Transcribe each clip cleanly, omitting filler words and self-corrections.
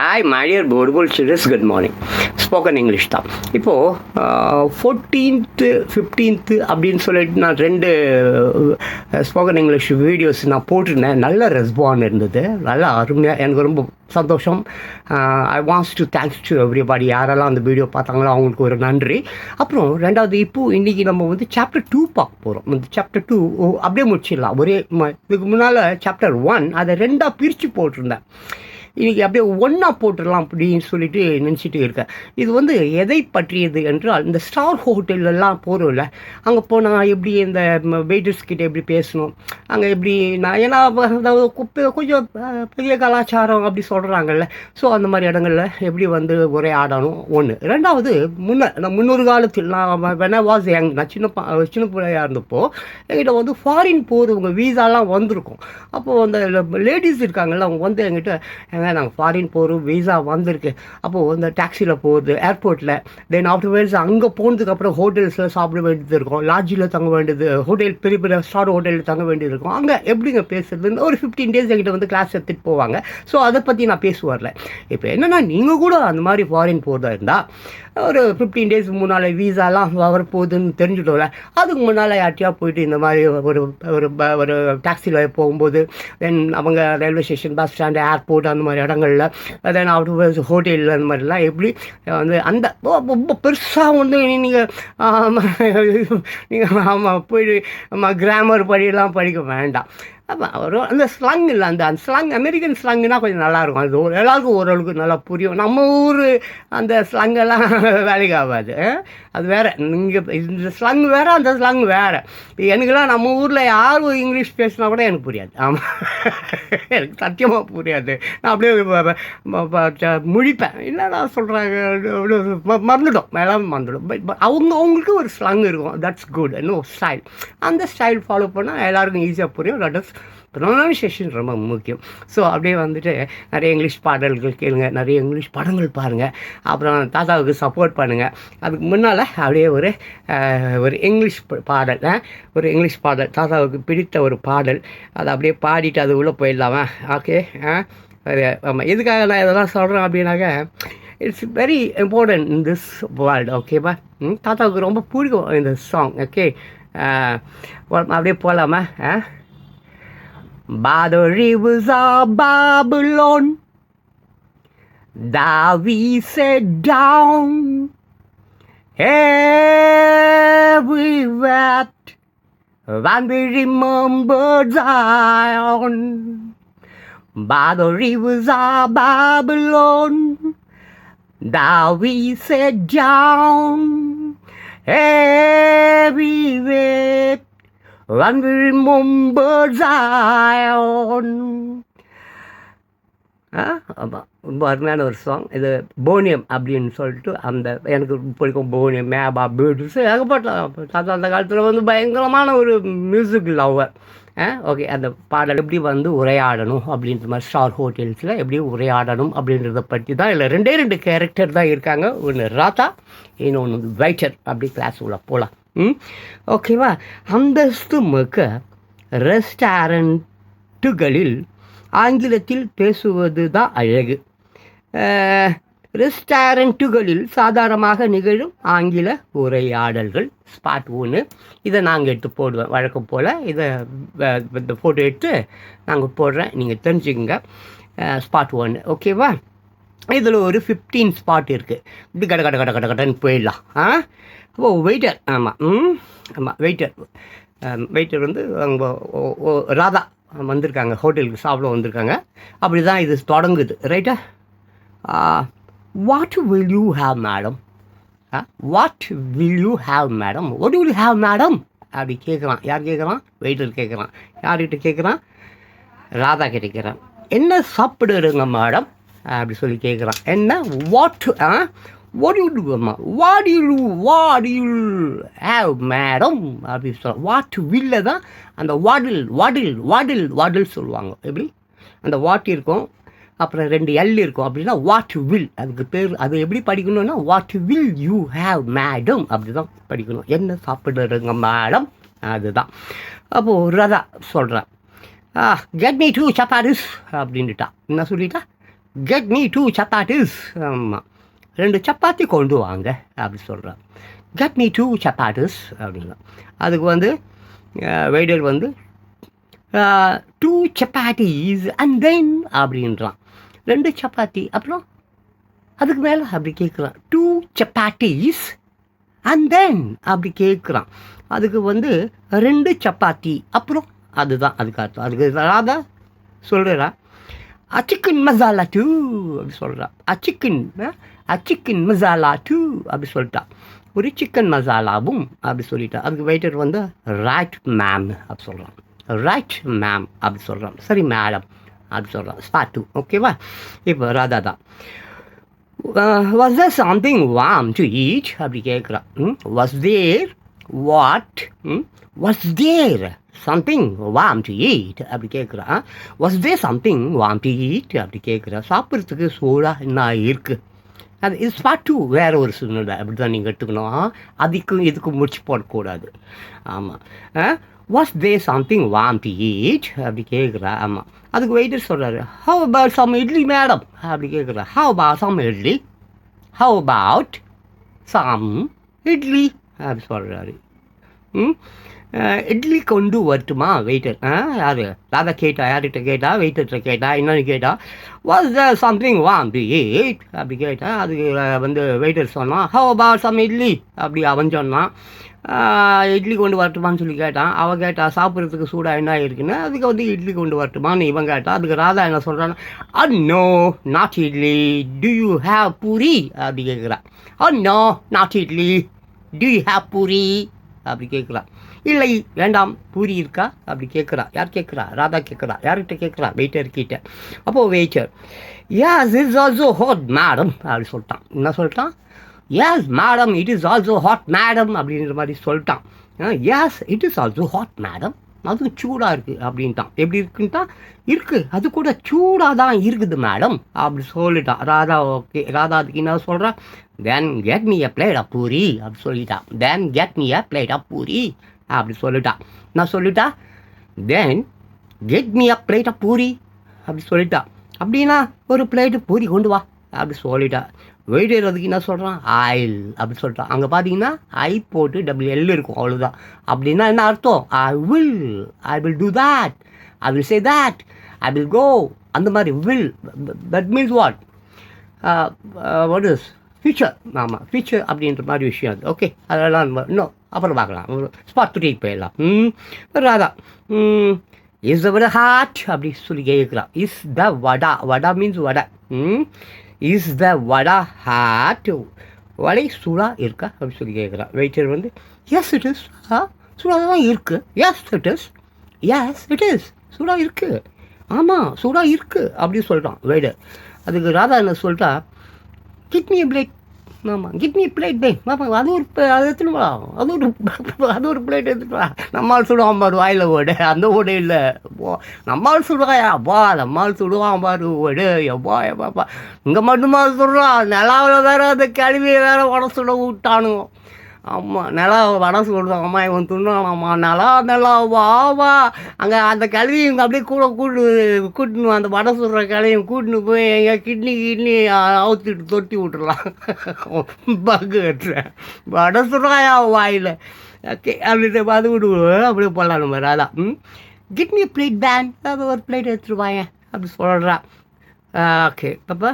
Hi my dear போர்டுபோல் childrens, good morning. Spoken English தான். இப்போது 14th 15th அப்படின்னு சொல்லிட்டு நான் 2 ஸ்போக்கன் இங்கிலீஷ் வீடியோஸ் நான் போட்டிருந்தேன். நல்ல ரெஸ்பாண்ட் இருந்தது, நல்லா அருமையாக, எனக்கு ரொம்ப சந்தோஷம். I wants to thanks to everybody, யாரெல்லாம் அந்த வீடியோ பார்த்தாங்களோ அவங்களுக்கு ஒரு நன்றி. அப்புறம் 2வது, இப்போது இன்றைக்கி நம்ம வந்து சாப்டர் 2 பார்க்க போகிறோம். இந்த சாப்டர் 2 அப்படியே முடிச்சிடலாம். இதுக்கு முன்னால் சாப்டர் 1 அதை 2ஆக பிரித்து போட்டிருந்தேன். இன்றைக்கி அப்படியே ஒன்றா போட்டுடலாம் அப்படின்னு சொல்லிட்டு நினச்சிட்டு இருக்கேன். இது வந்து எதை பற்றியது என்றால், இந்த ஸ்டார் ஹோட்டலெல்லாம் போகிறோம்ல, அங்கே போனால் எப்படி இந்த வெயிட்டர்ஸ்கிட்ட எப்படி பேசணும், அங்கே எப்படி நான் ஏன்னா கொஞ்சம் பெரிய கலாச்சாரம் அப்படி சொல்கிறாங்கல்ல, ஸோ அந்த மாதிரி இடங்களில் எப்படி வந்து உரையாடணும் ஒன்று. 2வது, முன்னொரு காலத்தில் நான் வாஸ் யங், நான் சின்ன பிள்ளையாக இருந்தப்போ என்கிட்ட வந்து ஃபாரின் போகிறவங்க வீசாலாம் வந்திருக்கும். அப்போது அந்த லேடிஸ் இருக்காங்கல்ல, அவங்க வந்து என்கிட்ட நாங்கள் ஃபாரின் போகிறோம், வீசா வந்திருக்கு. அப்போது அந்த டாக்ஸியில் போகிறது, ஏர்போர்ட்டில், தென் ஆஃப்டர்வேர்ட்ஸ் அங்கே போனதுக்கப்புறம் ஹோட்டல்ஸில் சாப்பிட வேண்டியது இருக்கும், லாட்ஜில் தங்க வேண்டியது, ஹோட்டல் பெரிய பெரிய ஸ்டார் ஹோட்டலில் தங்க வேண்டியது இருக்கும். அங்கே எப்படிங்க பேசுறதுன்னு ஒரு 15 days என்கிட்ட வந்து கிளாஸ் எடுத்துகிட்டு போவாங்க. ஸோ அதை பற்றி நான் பேசுவார்ல. இப்போ என்னென்னா, நீங்கள் கூட அந்த மாதிரி ஃபாரின் போகிறதா இருந்தால் ஒரு 15 days முன்னால் வீசாலாம் வரப்போகுதுன்னு தெரிஞ்சுட்டோம்ல, அதுக்கு முன்னால் யார்ட்டியா போயிட்டு இந்த மாதிரி ஒரு டாக்ஸியில் போகும்போது, தென் அவங்க railway station, bus stand, airport அந்த மாதிரி இடங்களில், தென் அவுட் ஹோட்டலில் அந்த மாதிரிலாம் எப்படி வந்து அந்த ரொம்ப பெருசாக வந்து நீங்கள் ஆமாம் போயிட்டு கிராமர் படியெல்லாம் படிக்க வேண்டாம். ஆமாம், ஒரு அந்த ஸ்லாங் இல்லை, அந்த ஸ்லாங் அமெரிக்கன் ஸ்லாங்குனால் கொஞ்சம் நல்லாயிருக்கும். அது எல்லாருக்கும் ஓரளவுக்கு நல்லா புரியும். நம்ம ஊர் அந்த ஸ்லாங்கெல்லாம் வேலைக்கு ஆகாது. அது வேறு, நீங்கள் இந்த ஸ்லாங் வேறு, அந்த ஸ்லாங் வேறு. எனக்குலாம் நம்ம ஊரில் யார் இங்கிலீஷ் பேசினா கூட எனக்கு புரியாது. ஆமாம், எனக்கு சத்தியமாக புரியாது. நான் அப்படியே முழிப்பேன், என்னடா சொல்கிறாங்க, மறந்துடும், எல்லாம் மறந்துடும். பட் அவங்களுக்கு ஒரு ஸ்லாங் இருக்கும், தட்ஸ் குட், நோ ஸ்டைல். அந்த ஸ்டைல் ஃபாலோ பண்ணால் எல்லாருக்கும் ஈஸியாக புரியும். தட் இஸ் ப்ரொனன்சியேஷன் ரொம்ப முக்கியம். ஸோ அப்படியே வந்துட்டு நிறைய இங்கிலீஷ் பாடல்கள் கேளுங்க, நிறைய இங்கிலீஷ் படங்கள் பாருங்கள், அப்புறம் தாத்தாவுக்கு சப்போர்ட் பண்ணுங்கள். அதுக்கு முன்னால் அப்படியே ஒரு இங்கிலீஷ் பாடல், ஒரு இங்கிலீஷ் பாடல், தாத்தாவுக்கு பிடித்த ஒரு பாடல், அதை அப்படியே பாடிட்டு அது உள்ளே போயிடலாமா? ஓகே. ஆமாம், எதுக்காக நான் இதெல்லாம் சொல்கிறேன் அப்படின்னாக்க, it's very important in this world. ஓகேவா? தாத்தாவுக்கு ரொம்ப பிடிக்கும் இந்த சாங். ஓகே, அப்படியே போகலாமா? By the rivers of Babylon, thou we sat down, every wept when we remembered Zion. By the rivers of Babylon, thou we sat down, every wept when we remember Zion. ஆமாம், ரொம்ப அருமையான ஒரு song இது. போனியம் அப்படின்னு சொல்லிட்டு அந்த எனக்கு பிடிக்கும். போனியம், மேபா, பீட்ஸ், ஏகப்பட்ட அந்த காலத்தில் வந்து பயங்கரமான ஒரு மியூசிக் லவ்வர். ஓகே, அந்த பாடல் எப்படி வந்து உரையாடணும் அப்படின்ற மாதிரி, ஸ்டார் ஹோட்டல்ஸில் எப்படி உரையாடணும் அப்படின்றத பற்றி தான். இல்லை 2 கேரக்டர் தான் இருக்காங்க. ஒன்று ராதா, இன்னொன்று வெயிட்டர். அப்படி கிளாஸ் உள்ள போகலாம். ஓகேவா? அந்தஸ்து மிக்க ரெஸ்டாரண்ட்டுகளில் ஆங்கிலத்தில் பேசுவது தான் அழகு. ரெஸ்டாரண்ட்டுகளில் சாதாரணமாக நிகழும் ஆங்கில உரையாடல்கள். ஸ்பாட் 1 இதை நாங்கள் எடுத்து போடுவேன் வழக்கம் போல். இதை இந்த ஃபோட்டோ எடுத்து நாங்கள் போடுறேன், நீங்கள் தெரிஞ்சுக்கோங்க. ஸ்பாட் 1. ஓகேவா? இதில் ஒரு 15 ஸ்பாட் இருக்குது. இப்படி கடன்னு போயிடலாம். ஓ, வெயிட்டர். ஆமாம், ஆமாம், வெயிட்டர் வந்து அவங்க ராதா வந்திருக்காங்க, ஹோட்டலுக்கு சாப்பிட வந்திருக்காங்க. அப்படி தான் இது தொடங்குது. ரைட்டா? What will you have madam? What will you have madam? What will you have madam அப்படி கேட்குறான். யார் கேட்குறான்? வெயிட்டர் கேட்குறான். யார்கிட்ட கேட்குறான்? ராதா கிட்ட கேட்குறான். என்ன சாப்பிடுறங்க மேடம் அப்படி சொல்லி கேட்குறான். என்ன? வாட் யூ டூ அம்மா? வாட் யூ ஹேவ் மேடம் அப்படி சொல்ல. வாட் வில்ல தான் அந்த வாடில் சொல்லுவாங்க. எப்படி அந்த வாட் இருக்கும், அப்புறம் 2 எல் இருக்கும். அப்படின்னா வாட் வில், அதுக்கு பேர். அது எப்படி படிக்கணும்னா, what will you have madam அப்படி தான் படிக்கணும். என்ன சாப்பிடுறங்க மேடம், அதுதான். அப்போது ராதா சொல்கிறான், கெட் மீ 2 சப்பாத்திஸ் அப்படின்ட்டா. என்ன சொல்லிட்டா? Get me 2 chapatis. ஆமாம், 2 சப்பாத்தி கொண்டு வாங்க அப்படி சொல்கிறான். கெட் மீ 2 சப்பாத்திஸ் அப்படின்னா அதுக்கு வந்து வெயிட்டர் வந்து 2 சப்பாத்திஸ் அண்ட் தென் அப்படின்றான். 2 சப்பாத்தி அப்புறம் அதுக்கு மேலே அப்படி கேட்குறான். 2 சப்பாத்திஸ் அண்ட் தென் அப்படி கேட்குறான். அதுக்கு வந்து 2 சப்பாத்தி அப்புறம் அதுதான் அதுக்கு அர்த்தம். அதுக்கு ராதா சொல்கிறா சிக்கன் மசாலா 2 அப்படி சொல்கிறான். சிக்கன் மசாலா 2 அப்படி சொல்லிட்டான். ஒரு சிக்கன் மசாலாவும் அப்படி சொல்லிட்டா. அதுக்கு வெயிட்டர் வந்து ரைட் மேம் அப்படி சொல்கிறான். ரைட் மேம் அப்படி சொல்கிறான். சரி மேடம் அப்படி சொல்கிறான். ஸ்பாட் 2 ஓகேவா. இப்போ ராதா தான் was there something warm to eat அப்படி கேட்குறான். Was there what was there something warm to eat அப்படி கேட்குறான். Was there something warm to eat அப்படி கேட்குறான். சாப்பிட்றதுக்கு சூடாக என்ன இருக்குது. அது இது ஸ்பாட் 2 வேறு ஒரு சூழ்நிலை அப்படி தான் நீங்கள் எடுத்துக்கணும். அதுக்கும் இதுக்கும் முடிச்சு போடக்கூடாது. ஆமாம், was there something warm to eat அப்படி கேட்குறா. ஆமாம், அதுக்கு வெயிட்டர் சொல்கிறாரு how about some idli madam அப்படி கேட்குறா. How about some idli, how about some idli அப்படி சொல்கிறாரு. இட்லி கொண்டு வரட்டுமா வெயிட்டர். யார் ராதா கேட்டா, யார்கிட்ட கேட்டா, வெயிட்டர்கிட்ட கேட்டா, என்னன்னு கேட்டா. Was there something warm to eat அப்படி கேட்டா. அதுக்கு வந்து வெயிட்டர் சொன்னான் ஹவ் அபவுட் சம் இட்லி அப்படி அவன் சொன்னான். இட்லி கொண்டு வரட்டுமான்னு சொல்லி கேட்டான். அவன் கேட்டா சாப்பிட்றதுக்கு சூடாக என்ன இருக்குன்னு. அதுக்கு வந்து இட்லி கொண்டு வரட்டுமான்னு இவன் கேட்டான். அதுக்கு ராதா என்ன சொல்கிறான்னா no not idli, do you have puri அப்படி கேட்குறான். No not idli, do you have puri அப்படி கேட்குறான். இல்லை வேண்டாம் பூரி இருக்கா அப்படி கேட்குறா. யார் கேட்குறா? ராதா கேட்குறா. யார்கிட்ட கேட்குறா? வெயிட்டர்கிட்ட. அப்போது waiter yes it's also hot madam அப்படி சொல்லிட்டான். என்ன சொல்லிட்டான்? Yes madam it is also hot madam அப்படின்ற மாதிரி சொல்லிட்டான். S it is also hot madam, அது சூடாக இருக்குது அப்படின்ட்டான். எப்படி இருக்குன்ட்டான்? இருக்குது, அது கூட சூடாக தான் இருக்குது மேடம் அப்படி சொல்லிட்டான் ராதா. ஓகே, ராதா அதுக்கு என்ன சொல்கிறா? தென் get me a plate of puri அப்படி சொல்லிட்டான். தென் get me a plate of puri அப்படி சொல்லிட்டா. நான் சொல்லிட்டா தென் get me a plate of puri அப்படி சொல்லிட்டா. அப்படின்னா ஒரு பிளேட்டு பூரி கொண்டு வா அப்படி சொல்லிட்டா. வெயிட்டர் அதுக்கு என்ன சொல்கிறான்? ஆயில் அப்படி சொல்லிட்டான். அங்கே பார்த்தீங்கன்னா ஐ போட்டு WL இருக்கும், அவ்வளோதான். அப்படின்னா என்ன அர்த்தம்? I will do that, I will say that, I will go, அந்த மாதிரி will. That means what is future. ஆமாம், ஃபியூச்சர் அப்படின்ற மாதிரி விஷயம் அது. ஓகே, அதெல்லாம் இன்னும் அப்புறம் பார்க்கலாம். ஸ்பாட் 3 போயிடலாம். Radha is the vadai hot அப்படி சொல்லி கேட்குறான். Is the vada, vada means vadai. Is the vada hot, வடை சூடாக இருக்கா அப்படி சொல்லி கேட்குறான். வெயிட்டர் வந்து எஸ் இட் இஸ், சூடாக தான் இருக்குது. S it is, S it is, சூடாக இருக்குது. ஆமாம் சூடாக இருக்குது அப்படி சொல்கிறான் வெயிட்டர். அதுக்கு ராதா என்ன சொல்லிட்டா? Get me plate. ஆமாம், கிட் மீ பிளேட் பே. ஆமாம், அது எடுத்துன்னு வா, அது ஒரு பிளேட் எடுத்துட்டு வா. நம்மால் சுடுவான் பாரு வாயில் ஓடு, அந்த ஓடு இல்லை. நம்மால் சுடுவாயா அப்பா, நம்மால் சுடுவான் பாரு ஓடு. எப்பா எப்பாப்பா, இங்கே மட்டுமா சுடுறான், நிலாவில் வேறு அந்த கழுவியை வேறு வடை சுட விட்டானுங்க. ஆமாம், நிலா வடை சுடுறான். அம்மா இவன் துண்ணானாம்மா, நிலா வா அங்கே அந்த கழுவியும் அப்படியே கூட்டுன்னு அந்த வடை சுடுற கழுவியும் கூட்டின்னு போய் எங்கள் கிட்னி அவுத்துட்டு தொட்டி விட்டுடலாம். பங்கு கட்டுறேன், வடை சுடுறாயா வாயில். ஓகே, அப்படி அது விடுவோம், அப்படியே போடலாம் நம்ம ராதா. கிட்னி பிளேட் பேன், அது ஒரு பிளேட் எடுத்துருவாங்க அப்படி சொல்கிறான். ஓகே பாப்பா,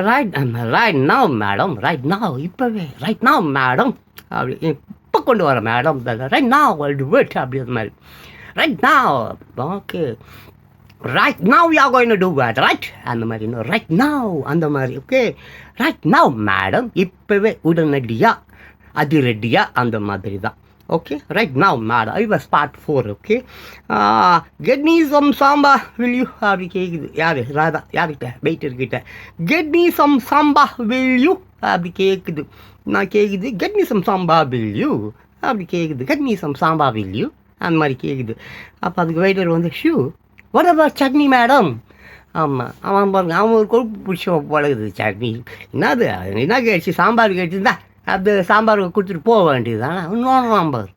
right now madam, right now, இப்போவே ரைட் நவ் மேடம் அப்படி இப்போ கொண்டு வர madam, right now I to it அப்படி அந்த மாதிரி. Right now, okay right now you are going to to it, right அந்த மாதிரி. இன்னும் ரைட் நவ் அந்த மாதிரி. ஓகே, ரைட் நவ் மேடம், இப்போவே உடனடியாக அதிரடியாக அந்த மாதிரி தான். Okay, right now madam. I was part 4. Okay, get me some sambar will you அப்படி கேட்குது. யார்? ராதா. யார்கிட்ட? வெயிட்டர்கிட்ட. Get me some sambar will you அப்படி கேட்குது. நான் கேட்குது get me some sambar will you அப்படி கேட்குது. Get me some sambar will you அந்த மாதிரி கேட்குது. அப்போ அதுக்கு வெயிட்டர் வந்து sure what about chutney madam. ஆமாம், அவன் பாருங்க, அவன் ஒரு கொழுப்பு பிடிச்ச பழகுது. சட்னி என்னது, என்ன கேட்டுச்சு? சாம்பார் கேட்டுருந்தா அது சாம்பாருக்கு கொடுத்துட்டு போக வேண்டியது தானே. நோண்டுறான் பாரு,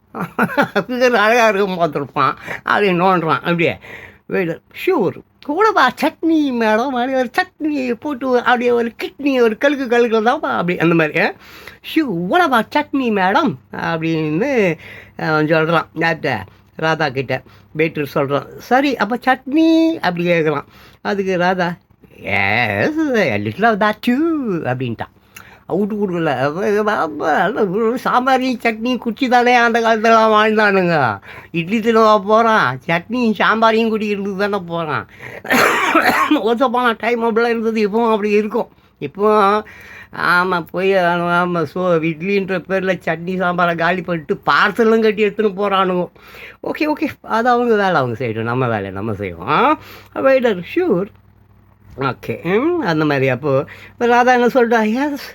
ஃபிகர் அழகாக இருக்கும் பார்த்துருப்பான், அதை நோண்டுறான் அப்படியே. வெயிட்டர் ஷூர் கூடவா சட்னி மேடம் அப்படி ஒரு சட்னி போட்டு அப்படியே ஒரு கிட்னி ஒரு கழுக்கு தான் அப்படி அந்த மாதிரி ஷூ கூடவா சட்னி மேடம் அப்படின்னு சொல்கிறான் யார்கிட்ட ராதா கிட்ட வெயிட்டர் சொல்கிறான். சரி அப்போ சட்னி அப்படி கேட்குறான். அதுக்கு Radha yes little of that too அப்படின்ட்டான். விட்டு கொடுக்கல சாம்பாரையும் சட்னி குச்சி தானே அந்த காலத்துலாம் வாழ்ந்தானுங்க. இட்லி தினவா போகிறான், சட்னியும் சாம்பாரையும் குடிக்கிறது தானே போகிறான். ஒருத்தப்பான டைம் அப்படிலாம் இருந்தது, இப்போவும் அப்படி இருக்கும். இப்போ ஆமாம் போய் ஆமாம் இட்லின்ற பேரில் சட்னி சாம்பாரை காலி பண்ணிட்டு பார்சலும் கட்டி எடுத்துன்னு போகிறானுங்க. ஓகே ஓகே அது அவங்க வேலை அவங்க செய்யணும், நம்ம வேலையை நம்ம செய்வோம். வெயிட்டர் ஷூர் ஓகே அந்த மாதிரி. அப்போது ராதா என்ன சொல்கிறா, yes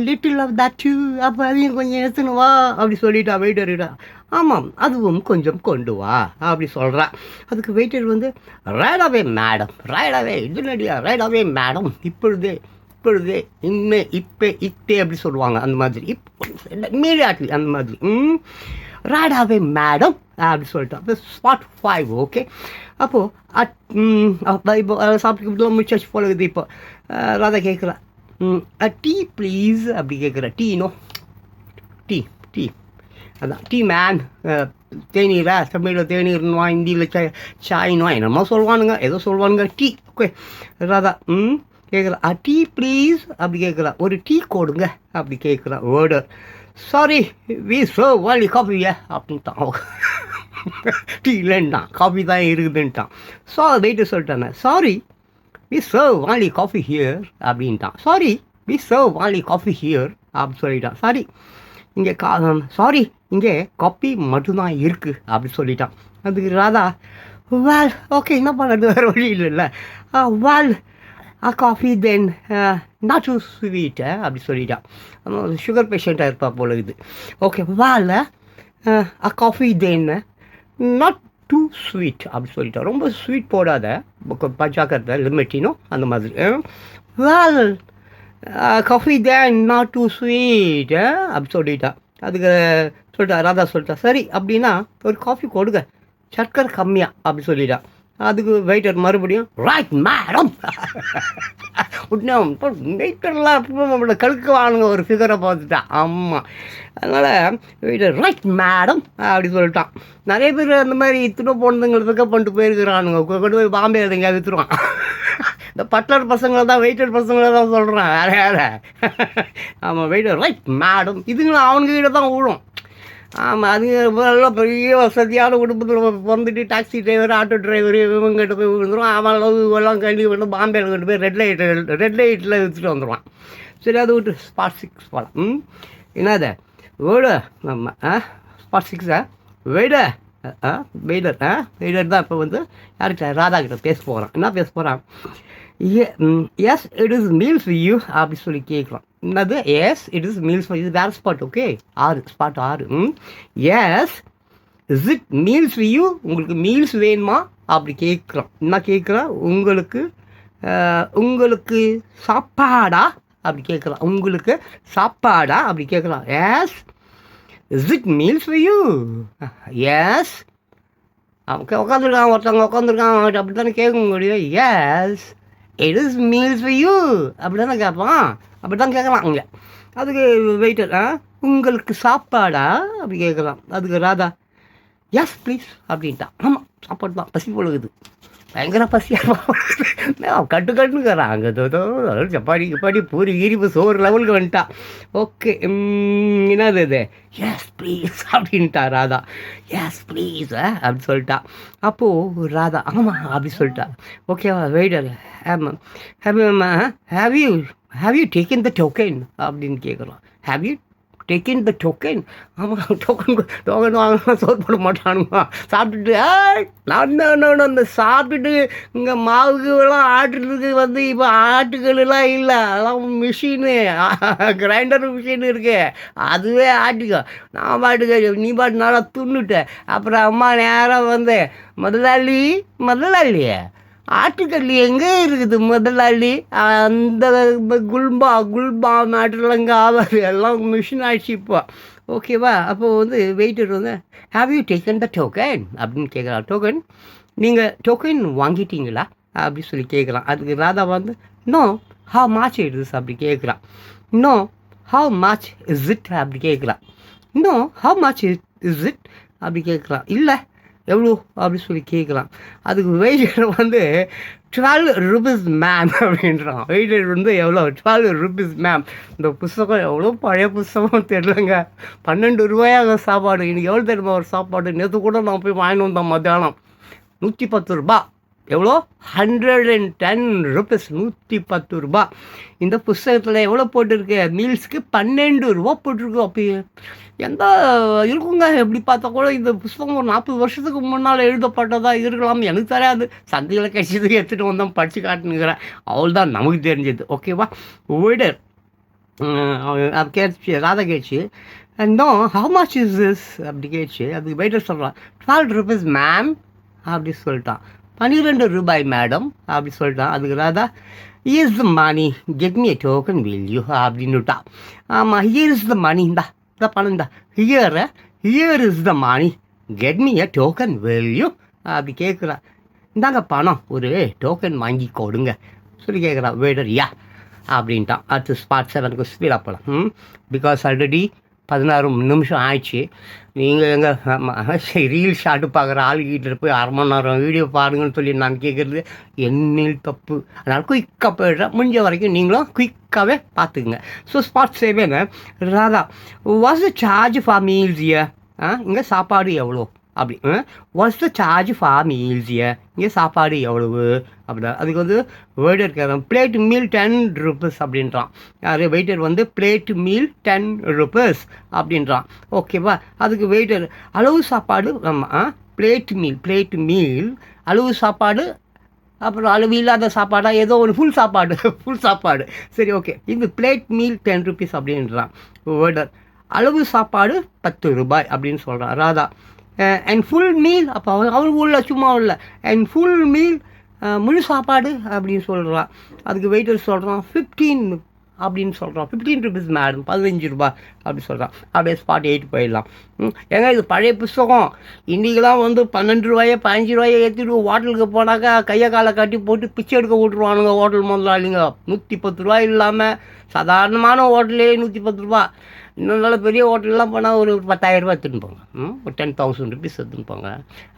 little of that too, அப்போ அதையும் கொஞ்சம் எடுத்துன்னு வா அப்படி சொல்லிட்டா வெயிட்டர்கிட்ட. ஆமாம் அதுவும் கொஞ்சம் கொண்டு வா அப்படி சொல்கிறா. அதுக்கு வெயிட்டர் வந்து ரைடாவே மேடம் ரைடாவே இதுனடியா ரைடாவே மேடம் இப்பொழுதே இப்போ அப்படி சொல்லுவாங்க அந்த மாதிரி. இப்போ இம்மீடியட்லி அந்த மாதிரி ரைடாவே மேடம் அப்படி சொல்லிட்டோம். அப்போ ஸ்பாட் 5 ஓகே. அப்போது இப்போ சாப்பிட்டு முடிச்சாச்சு போல இருக்குது. இப்போ ராதா கேட்குறா டீ ப்ளீஸ் அப்படி கேட்குறா. டீனோ டீ அதான் டீ மேன் தேநீரா, தமிழில் தேநீர்னுவா, ஹிந்தியில் சாயின்வா, என்னமோ சொல்லுவானுங்க, ஏதோ சொல்லுவானுங்க டீ. ஓகே ராதா கேட்குறா டீ ப்ளீஸ் அப்படி கேட்குறா. ஒரு டீ கொடுங்க அப்படி கேட்குறா. Waiter sorry we serve only காஃபியா அப்படின்ட்டான். டீ இல்லைன்ட்டான், காஃபி தான் இருக்குதுன்ட்டான். வெயிட்டு சொல்லிட்டானே sorry we serve only coffee here அப்படின்ட்டான். Sorry we serve only coffee here அப்படி சொல்லிட்டான். சாரி இங்கே காஃபி மட்டும்தான் இருக்குது அப்படி சொல்லிட்டான். அதுக்கு ராதா வேல் ஓகே என்ன பண்ணுறது, வேறு வழி இல்லைல்ல, well coffee then not too sweet அப்படி சொல்லிட்டான். சுகர் பேஷண்ட்டாக இருப்பா போல இது. Okay well coffee then not too sweet அப்படி சொல்லிட்டான். ரொம்ப ஸ்வீட் போடாத, பஞ்சாக்கிறத லிமிட்டினோ அந்த மாதிரி. Well coffee then not too sweet அப்படி சொல்லிட்டான். அதுக்கு ராதா சொல்லிட்டா சரி அப்படின்னா ஒரு காஃபி கொடுங்க சர்க்கரை கம்மியாக அப்படி சொல்லிட்டான். அதுக்கு வெயிட்டர் மறுபடியும் ரைட் மேடம் உடனே வெயிட்டர்லாம் நம்மளோட கழுக்கு வாங்க ஒரு ஃபிகரை பார்த்துட்டான். ஆமாம் அதனால் வெயிட்டர் ரைட் மேடம் அப்படி சொல்லிட்டான். நிறைய பேர் அந்த மாதிரி இத்தனை போனதுங்களை பிக்கப் பண்ணிட்டு போயிருக்கிறானுங்க, கொண்டு போய் பாம்பே அதை எங்கேயா விற்றுருவான். இந்த பட்லர் பசங்களை தான் வெயிட்டர் பசங்களை தான் சொல்கிறேன், வேறு ஆமாம் வெயிட்டர் ரைட் மேடம் இதுங்களும் அவனுக்கிட்ட தான் விழும். ஆமாம் அதுங்க எல்லாம் பெரிய வசதியான குடும்பத்தில் வந்துட்டு டாக்ஸி டிரைவர் ஆட்டோ டிரைவர் இவங்ககிட்ட போய் விழுந்துடும். அவன் எல்லாம் கல்வி பண்ணி பாம்பேயில் கொண்டு போய் ரெட் லைட்டில் விற்றுட்டு வந்துடுவான். சரி அது விட்டு ஸ்பாட் 6 போகலாம். என்னது வேடு ஆமாம் ஸ்பாட் 6 வெயிடர் வெயிடர் தான் இப்போ வந்து யார்கிட்ட ராதா கிட்ட பேச போகிறான். என்ன பேச போகிறான், S it is meals you அப்படி சொல்லி கேட்குறான். என்னது எஸ் இட் இஸ் மீல்ஸ் இது வேறு spot. Okay spot 6 yes is it meals you உங்களுக்கு மீல்ஸ் வேணுமா அப்படி கேட்குறான். என்ன கேட்குறான், உங்களுக்கு சாப்பாடா அப்படி கேட்குறான். உங்களுக்கு சாப்பாடா அப்படி கேட்குறான். Yes is it meals for you yes உட்காந்துருக்கான் ஒருத்தவங்க உட்காந்துருக்கான் அப்படி தானே கேட்க முடியும். Yes it is meals for you அப்படி தானே கேட்பான், அப்படி தான் கேட்கலாம் அங்கே. அதுக்கு வெயிட்டர் உங்களுக்கு சாப்பாடா அப்படி கேட்கலாம். அதுக்கு ராதா எஸ் ப்ளீஸ் அப்படின்ட்டான். ஆமாம் சாப்பாடு தான், பசி பொழுகுது, பயங்கர பசியாக கட்டுக்கிறான். அங்கே சப்பாடி பூரி கீரிப்பு சோறு லெவலுக்கு வந்துட்டான். ஓகே என்னது இது எஸ் ப்ளீஸ் அப்படின்ட்டா ராதா. எஸ் ப்ளீஸ் அப்படி சொல்லிட்டா. அப்போது ராதா ஆமாம் அப்படி சொல்லிட்டா. ஓகேவா வெயிட்டர் ஆமாம் have you taken the token அப்படின்னு கேட்குறான். Have you taken the token. ஆமாம் டோக்கன் வாங்கினா சோறு போட மாட்டானுமா, சாப்பிட்டுட்டு அந்த சாப்பிட்டுட்டு இங்கே மாவுக்குலாம் ஆட்டுறதுக்கு வந்து இப்போ ஆட்டுக்கல்லாம் இல்லை, அதெல்லாம் மிஷினு கிரைண்டர் மிஷின் இருக்கு, அதுவே ஆட்டுக்கோ. நான் பாட்டுக்க நீ பாட்டு நல்லா துண்ணுட்டேன். அப்புறம் அம்மா நேரம் வந்து முதலாளி ஆட்டுக்கல்லி எங்கே இருக்குது முதலாளி, அந்த குல்பா மேட்டர்லாம் இங்கே ஆகாது, எல்லாம் மிஷின் ஆகிடுச்சு இப்போ. ஓகேவா அப்போது வந்து வெயிட்டர் வந்து have you taken the token அப்படின்னு கேட்குறான். டோக்கன் நீங்கள் டோக்கன் வாங்கிட்டீங்களா அப்படி சொல்லி கேட்குறான். அதுக்கு ராதா வந்து know how much it is அப்படி கேட்குறான். Know how much is it அப்படி கேட்குறான். Know how much is it அப்படி கேட்குறான். இல்லை எவ்வளோ அப்படி சொல்லி கேட்குறான். அதுக்கு வெயிட்டர் வந்து 12 rupees மேம் அப்படின்றான். வெயிட்டர் வந்து எவ்வளோ 12 rupees மேம். இந்த புஸ்தகம் எவ்வளோ பழைய புஸ்தகம் தெரியலங்க. 12 ரூபாயாக சாப்பாடு. இன்றைக்கி எவ்வளோ தெரியுமா ஒரு சாப்பாடு? நேற்று கூட நான் போய் வாங்கிட்டு வந்தேன் மத்தியானம். 110 ரூபா. எவ்வளோ 110 rupees. 110 ரூபா. இந்த புஸ்தகத்தில் எவ்வளோ போட்டிருக்கு? மீல்ஸுக்கு 12 ரூபா போட்டிருக்கு. அப்போ எந்த இருக்குங்க எப்படி பார்த்தா கூட இந்த புஸ்தகம் ஒரு 40 வருஷத்துக்கு முன்னால் எழுதப்பட்டதாக இருக்கலாம். எனக்கு தெரியாது. சந்தையில் கிடைச்சதுக்கு எடுத்துகிட்டு வந்தோம் படித்து காட்டுனுங்கிறேன். அவள் தான் நமக்கு தெரிஞ்சது. ஓகேவா? வெயிட்டர் அது கேட்டுச்சு, ராதா கேட்டுச்சு. Know how much is this அப்படி கேட்டுச்சு. அதுக்கு வெயிட்டர் சொல்கிறான் 12 rupees மேம் அப்படி சொல்லிட்டான். 12 ரூபாய் மேடம் அப்படி சொல்லிட்டான். அதுக்கு Radha is the money get me token will you அப்படின்னுட்டான். ஆமாம், ஹியர் இஸ் த மணி. இந்த பணம் தான். Here is the money get me a token will you அப்படி கேட்குறான். இந்தாங்க பணம், ஒரு டோக்கன் வாங்கி கொடுங்க சொல்லி கேட்குறான். வெயிட்டர் யா அப்படின்ட்டான். அடுத்து ஸ்பாட் 7க்கு ஸ்பீடாக போகலாம். பிகாஸ் ஆல்ரெடி 16 நிமிஷம் ஆயிடுச்சு. நீங்கள் எங்கள் ரீல் ஷாட்டு பார்க்குற ஆளுகிட்ட போய் 1/2 மணி நேரம் வீடியோ பாருங்கன்னு சொல்லி நான் கேட்குறது என்னில் தப்பு. அதனால் குயிக்காக போய்டுறேன். முடிஞ்ச வரைக்கும் நீங்களும் குயிக்காகவே பார்த்துக்குங்க. So spot 7 Radha what's the charge for meals இங்கே சாப்பாடு எவ்வளோ அப்படி. What's the charge for meals இங்கே சாப்பாடு எவ்வளவு அப்படின்னா அதுக்கு வந்து வெயிட்டர் கேட்குறான். பிளேட் மீல் 10 rupees அப்படின்றான். யார்? வெயிட்டர் வந்து பிளேட் மீல் 10 rupees அப்படின்றான். ஓகேவா? அதுக்கு வெயிட்டர் அளவு சாப்பாடு. ஆமாம், பிளேட் மீல் அளவு சாப்பாடு, அப்புறம் அளவு இல்லாத சாப்பாடாக ஏதோ ஒரு ஃபுல் சாப்பாடு. சரி, ஓகே. இது பிளேட் மீல் 10 rupees அப்படின்றான் வெயிட்டர். அளவு சாப்பாடு 10 ரூபாய் அப்படின்னு சொல்கிறான். Radha and full meal. அப்போ அவனுக்கு உள்ள சும்மா இல்லை. அண்ட் ஃபுல் மீல் முழு சாப்பாடு அப்படின்னு சொல்கிறான். அதுக்கு வெயிட்டர் சொல்கிறான் 15 அப்படின்னு சொல்கிறான். 15 rupees மேடம் 15 ரூபா அப்படி சொல்கிறான். அப்படியே ஸ்பாட் 8 போயிடலாம். ஏங்க இது பழைய புஸ்தகம். இன்றைக்கெலாம் வந்து 12 ரூபாயோ 15 ரூபாயோ ஏற்றிட்டு ஹோட்டலுக்கு போனாக்கா கையை காலை கட்டி போட்டு பிச்சை எடுக்க விட்ருவானுங்க ஹோட்டல் முதலாளிங்க. 110 ரூபாய் இல்லாமல் சாதாரணமான ஹோட்டலே 110 ரூபா. இன்னும் நல்ல பெரிய ஹோட்டல்லாம் போனால் ஒரு 10,000 ரூபா எடுத்துன்னு போங்க. ஒரு 10,000 rupees எடுத்துன்னு போங்க.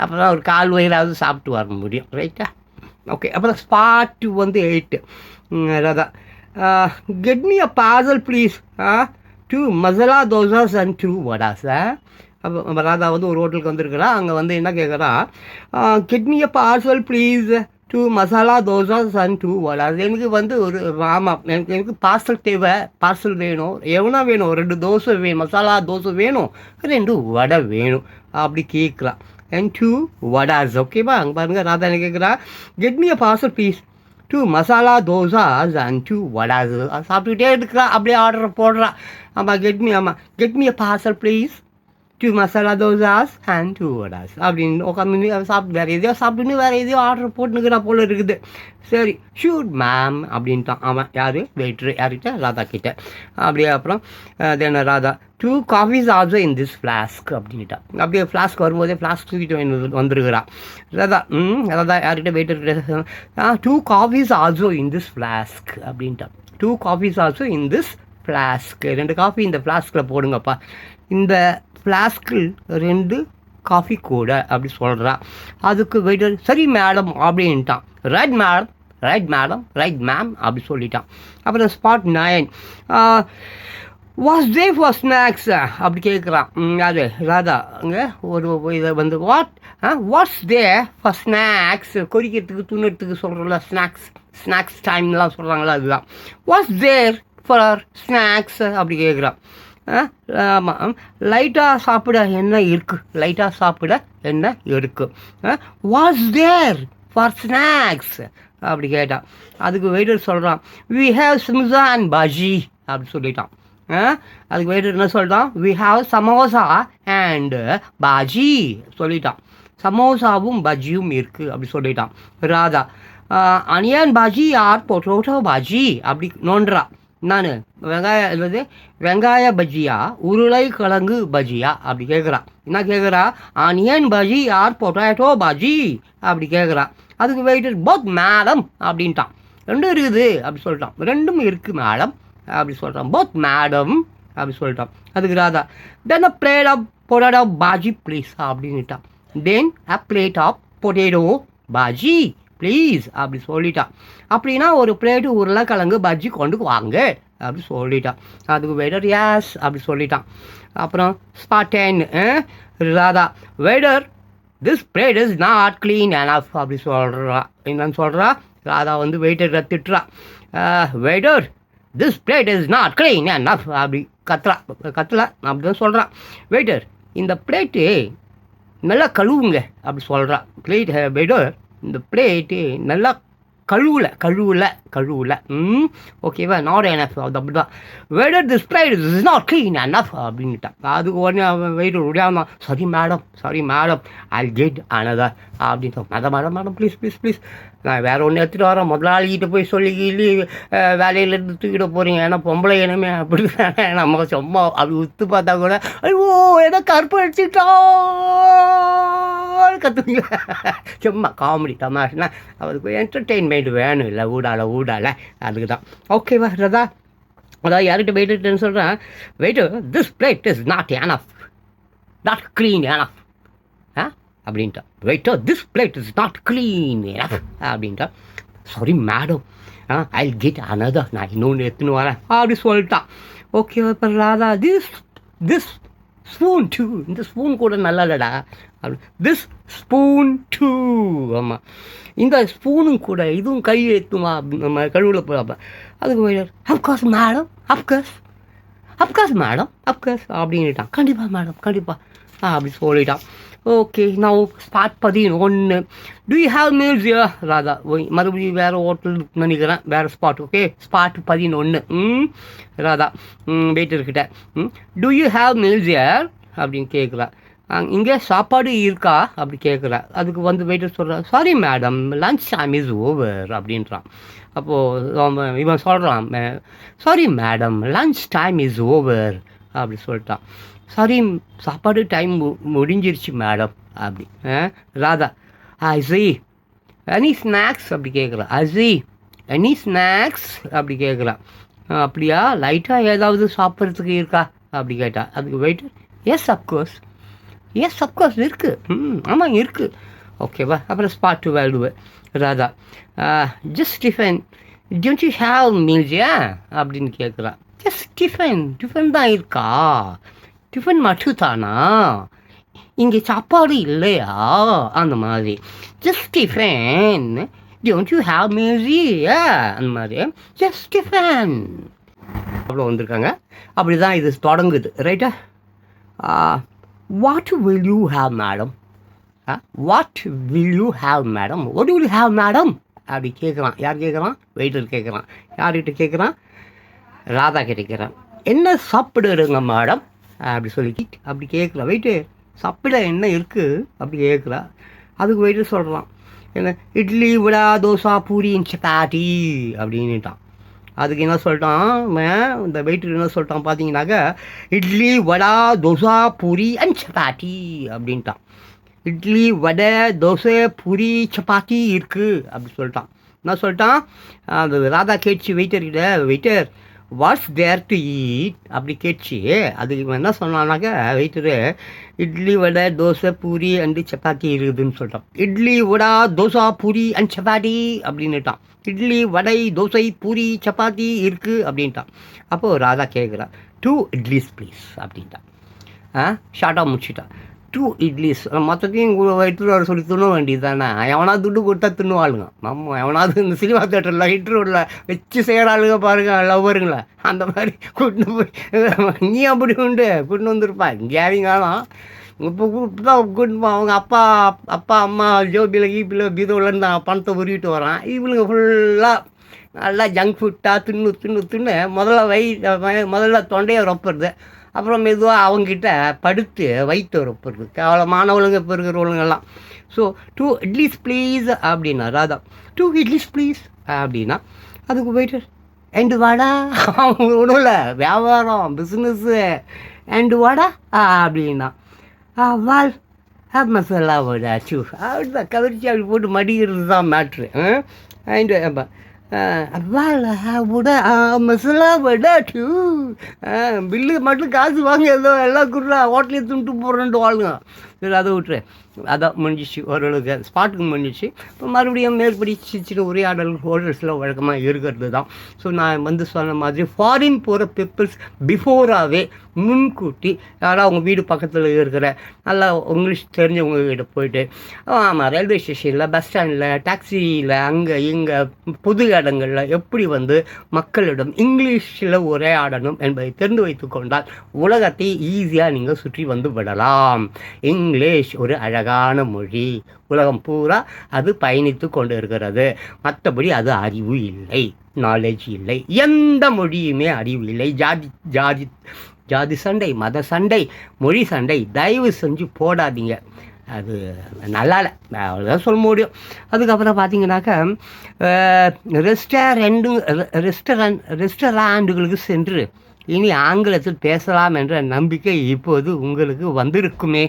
அப்போ தான் ஒரு கால் வயிறாவது சாப்பிட்டு வர முடியும். ரைட்டா? ஓகே. அப்புறம் ஸ்பாட் வந்து 8 Radha get me a parcel please 2 masala dosas and 2 vadas. அப்போ ராதா வந்து ஒரு ஹோட்டலுக்கு வந்துருக்குறா. அங்கே வந்து என்ன கேட்குறா? Get me a parcel please 2 masala dosas and 2 vadas. எனக்கு வந்து ஒரு ஆமாம் எனக்கு பார்சல் தேவை. பார்சல் வேணும். எவ்வளோ வேணும்? 2 தோசை வேணும், மசாலா தோசை வேணும், 2 வடை வேணும் அப்படி கேட்குறான். அண்ட் 2 வடாஸ். ஓகேவா? அங்கே பாருங்கள் ராதா என்ன கேட்குறா? Get me a parcel please 2 masala dosas and 2 vadas. சாப்பிட்டுக்கிட்டே இருக்கிறா. அப்படியே ஆர்டர் போடுறா. ஆமாம் get me a parcel please 2 masala dosas and 2 vadas அப்படின்னு உட்காந்து சாப்பிட்டு வேறு எதையோ ஆர்டர் போட்டுனுக்கிறா போல இருக்குது. சரி ஷூட் மேம் அப்படின்ட்டான் அவன். யார்? வெயிட்ரு. யார்கிட்ட? ராதா கிட்ட. அப்படியே அப்புறம் then Radha 2 coffees also in this flask அப்படின்ட்டான். அப்படியே ஃப்ளாஸ்க் வரும்போதே ஃப்ளாஸ்க் தூக்கிட்டு வந்துருக்கிறா ராதா. ராதா யார்கிட்ட? வெயிட்டர்கிட்ட. 2 coffees also in this flask அப்படின்ட்டான். 2 coffees also in this flask. 2 coffee இந்த ஃப்ளாஸ்கில் போடுங்கப்பா. இந்த ஃப்ளாஸ்கில் 2 காஃபி கூட அப்படி சொல்கிறா. அதுக்கு வெயிட்டர் சரி மேடம் அப்படின்ட்டான். ரைட் மேம் அப்படி சொல்லிட்டான். அப்புறம் spot 9 what's there for snacks அப்படி கேட்குறான். அது ராதா அங்கே ஒரு இதை வந்து வாட்ஸ் டே ஃபார் ஸ்நாக்ஸ் கொறிக்கிறதுக்கு துணுறதுக்கு சொல்கிறோம்ல ஸ்நாக்ஸ் டைம்லாம் சொல்கிறாங்களா அதுதான். வாட்ஸ் தேர் ஃபார் ஸ்நாக்ஸ் அப்படி கேட்குறான். ஆமாம் லைட்டாக சாப்பிட என்ன இருக்குது? வாட்ஸ் தேர் ஃபார் ஸ்நாக்ஸ் அப்படி கேட்டான். அதுக்கு வெயிட்டர் சொல்கிறான் we have samosa and bajji அப்படி சொல்லிட்டான். அதுக்கு வெயிட்டர் என்ன சொல்லிட்டான்? We have samosa and bhaji சொல்லிட்டான். சமோசாவும் பஜ்ஜியும் இருக்குது அப்படி சொல்லிட்டான். Radha onion bhaji or potato bhaji அப்படி நோன்றா. நான் வெங்காய பஜ்ஜியா உருளைக்கிழங்கு பஜ்ஜியா அப்படி கேட்குறான். என்ன கேட்குறா, onion bajji or potato bajji அப்படி கேட்குறா. அதுக்கு வெயிட்டர் போத் மேடம் அப்படின்ட்டான். ரெண்டும் இருக்குது அப்படி சொல்லிட்டான். ரெண்டும் இருக்குது மேடம் அப்படி சொல்கிறான். போத் மேடம் அப்படி சொல்லிட்டான். அதுக்கு Radha, then a plate of potato bhaji please அப்படின்ட்டான். Then a plate of potato bhaji please அப்படி சொல்லிட்டான். அப்படின்னா ஒரு பிளேட்டு உருளைக்கிழங்கு பஜ்ஜி கொண்டு வாங்க அப்படி சொல்லிட்டான். அதுக்கு வெயிட்டர் யாஸ் அப்படி சொல்லிட்டான். அப்புறம் spot 10 Radha, waiter this plate is not clean enough அப்படி சொல்கிறா. என்னன்னு சொல்கிறா ராதா வந்து வெயிட்டரை திட்டுறா. Waiter this plate is not clean enough அப்படி கத்தல அப்படி தான் சொல்கிறான். வெயிட்டர் இந்த பிளேட்டு நல்லா கழுவுங்க அப்படி சொல்கிறா. வெயிட்டர் இந்த பிளேட்டு நல்லா கழுவல ஓகேவா, நாட் எனஃப் அது அப்படி தான். Waiter this plate is not clean enough அப்படின்ட்டான். அதுக்கு உடனே அவன் வெயிட்டர் உடையாந்தான். சரி மேடம் ஐ கெட் அனதர் அப்படின்ட்டான். மேடம் ப்ளீஸ் நான் வேறு ஒன்று எடுத்துகிட்டு வரேன், முதலாளிகிட்ட போய் சொல்லி வேலையிலேருந்து தூக்கிட்டு போகிறீங்க, ஏன்னா பொம்பளை இனமே அப்படி தானே, நம்ம சும்மா அப்படி உத்து பார்த்தா கூட ஐயோ ஏதோ கருப்பு அடிச்சுட்டா கற்றுவீங்க, சும்மா காமெடி தமாஷனா அவருக்கு என்டர்டெயின்மெண்ட் வேணும் இல்லை, ஊடால அதுக்கு தான். ஓகேவா ரதா, அதாவது யார்கிட்ட வெயிட்டு சொல்கிறேன், வெயிட்டு this plate is not enough, not clean enough அப்படின்ட்டா. Waiter this plate is not clean enough அப்படின்ட்டா. Sorry madam I get another, நான் இன்னொன்று எடுத்துன்னு வரேன் அப்படி சொல்லிட்டான். ஓகே இப்போ ராதா, திஸ் ஸ்பூன் டூ, இந்த ஸ்பூன் கூட நல்லா இல்லைடா அப்படி, திஸ் ஸ்பூன் டூ, ஆமாம் இந்த ஸ்பூனும் கூட இதுவும் கை ஏற்றுமா நம்ம கழுவில் போகிறப்ப. அதுக்கு waiter of course madam of course madam அப்படின்ட்டான். கண்டிப்பாக மேடம் அப்படி சொல்லிட்டான். ஓகே நான் spot 11. Do you have meals யா ராதா, மறுபடியும் வேறு ஹோட்டல் நினைக்கிறேன், வேறு ஸ்பாட். ஓகே ஸ்பாட் 11 ராதா வெயிட்டர்கிட்ட, டூ யூ ஹாவ் மீல்ஸ் யார் அப்படின்னு கேட்குறா. இங்கே சாப்பாடு இருக்கா அப்படி கேட்குறா. அதுக்கு வந்து வெயிட்டர் சொல்கிறா, sorry madam lunch time is over அப்படின்றான். அப்போது இவன் சொல்கிறான், sorry madam lunch time is over அப்படி சொல்லிட்டான். சாரி சாப்பாடு டைம் முடிஞ்சிருச்சு மேடம் அப்படி. ராதா, ஐசி எனி ஸ்நாக்ஸ் அப்படி கேட்குறா. எனி ஸ்நாக்ஸ் அப்படி கேட்குறா. அப்படியா, லைட்டாக ஏதாவது சாப்பிட்றதுக்கு இருக்கா அப்படி கேட்டா. அதுக்கு வெயிட்டர் எஸ் அப்கோர்ஸ் இருக்குது, ஆமாம் இருக்குது. ஓகேவா. அப்புறம் spot 12 Radha, just tiffin don't you have meals அப்படின்னு கேட்குறா. ஜஸ்ட் டிஃபன் தான் இருக்கா, டிஃபன் மட்டும் தானா, இங்கே சாப்பாடு இல்லையா அந்த மாதிரி. Just tiffin don't you have music அந்த மாதிரி, ஜஸ்ட் டிஃபன் அவ்வளோ வந்திருக்காங்க. அப்படி தான் இது தொடங்குது ரைட்டா. What will you have madam, what will you have madam, what will you have madam அப்படி கேட்குறான். யார் கேட்குறான், வெயிட்டர் கேட்குறான். யார்கிட்ட கேட்குறான், ராதா கிட்ட கேட்குறான். என்ன சாப்பிடுறங்க மேடம் அப்படி சொல்லி அப்படி கேட்குறா. வெயிட்டு சாப்பிட என்ன இருக்குது அப்படி கேட்குறா. அதுக்கு வெயிட்டு சொல்கிறான், என்ன இட்லி வடை தோசை பூரி சப்பாத்தி அப்படின்ட்டான். அதுக்கு என்ன சொல்லிட்டான் இந்த வெயிட்டர் என்ன சொல்லிட்டான் பார்த்தீங்கன்னாக்கா, இட்லி வடை தோசை பூரி அண்ட் சப்பாத்தி அப்படின்ட்டான். இட்லி வடை தோசை பூரி சப்பாத்தி இருக்குது அப்படி சொல்லிட்டான். என்ன சொல்லிட்டான், அந்த ராதா கேட்சி வெயிட்டர்கிட்ட, waiter what's there to eat அப்படி கேட்சி. அதுக்கு இவன் என்ன சொன்னான்னாக்கா வெயிட்டரு, இட்லி வடை தோசை பூரி அண்டு சப்பாத்தி இருக்குதுன்னு சொல்லிட்டான். இட்லி வடை தோசை பூரி அண்ட் சப்பாத்தி அப்படின்னுட்டான். இட்லி வடை தோசை பூரி சப்பாத்தி இருக்குது அப்படின்ட்டான். அப்போது ராதா கேட்குறா, 2 இட்லிஸ் ப்ளீஸ் அப்படின்ட்டான். ஷார்ட்டாக முடிச்சிட்டான். 2 இட்லிஸ். மற்றதையும் எடுத்துகிட்டு வர சொல்லி தின்ன வேண்டியது தானே, எவனாவது துட்டு கொடுத்தா தின்னுவாளுங்க. நம்ம எவனாவது இந்த சினிமா தேட்டரில் ஹிட்ரோடில் வச்சு செய்கிற ஆளுங்க பாருங்கள், லவ்வருங்களா அந்த மாதிரி கூட்டின்னு போய் நீ அப்படி உண்டு கூட்டின்னு வந்துருப்பா. கேவிங்காலாம் இப்போ தான் கூட்டின்னு அவங்க அப்பா அம்மா ஜோபியில் கீப்பில் பீதோவிலேருந்து பணத்தை உருவிட்டு வரான். இவளுங்க ஃபுல்லாக நல்லா ஜங்க் ஃபுட்டாக தின்னு முதல்ல தொண்டையை ரொப்புறது, அப்புறம் மெதுவாக அவங்ககிட்ட படுத்து வயிற்று ரொப்புறது. கேவலமானவளுங்க இப்போ இருக்கிறவளுங்கெல்லாம். ஸோ 2 இட்லிஸ் ப்ளீஸ் அப்படின்னா ராதா, 2 இட்லிஸ் ப்ளீஸ் அப்படின்னா. அதுக்கு போயிட்டு அண்டு வாடா, அவங்க ஒன்றும் இல்லை வியாபாரம் பிஸ்னஸ்ஸு, அண்டு வாடா அப்படின்னா. வால் மசாலா வடை சூ அப்படிதான் கவரிச்சு அப்படி போட்டு மடிக்கிறது தான் மேட்ரு. அண்ட் வால் வடை மசாலா வடை சூ பில்லு மட்டும் காசு வாங்க ஏதோ எல்லாம் குடுறா ஹோட்டலே துண்டு போடுறேன்ட்டு வாழுங்க. சரி அதை விட்டுரு. அதான் முடிஞ்சிச்சு ஓரளவுக்கு ஸ்பாட்டுக்கு முடிஞ்சிச்சு. இப்போ மறுபடியும் மேற்படி சின்ன உரையாடல் ஹோட்டல்ஸில் வழக்கமாக இருக்கிறது தான். ஸோ நான் சொன்ன மாதிரி ஃபாரின் போகிற பீப்புள்ஸ் பிஃபோராகவே முன்கூட்டி யாராவது அவங்க வீடு பக்கத்தில் இருக்கிற நல்லா இங்கிலீஷ் தெரிஞ்சவங்க கிட்ட போயிட்டு ஆமாம் ரயில்வே ஸ்டேஷனில் பஸ் ஸ்டாண்டில் டாக்ஸியில் அங்கே இங்கே பொது இடங்களில் எப்படி மக்களிடம் இங்கிலீஷில் உரையாடணும் என்பதை தெரிந்து வைத்து கொண்டால் உலகத்தை ஈஸியாக நீங்கள் சுற்றி விடலாம். இங்கிலீஷ் ஒரு அழகான மொழி, உலகம் பூரா அது பயணித்து கொண்டு இருக்கிறது. மற்றபடி அது அறிவு இல்லை, நாலேஜ் இல்லை. எந்த மொழியுமே அறிவு இல்லை. ஜாதி சண்டை, மத சண்டை, மொழி சண்டை தயவு செஞ்சு போடாதீங்க. அது நல்லா இல்லை, அவ்வளோதான் சொல்ல முடியும். அதுக்கப்புறம் பார்த்தீங்கன்னாக்கா ரெஸ்டாரண்ட்டுகளுக்கு சென்று இனி ஆங்கிலத்தில் பேசலாம் என்ற நம்பிக்கை இப்போது உங்களுக்கு வந்திருக்குமே.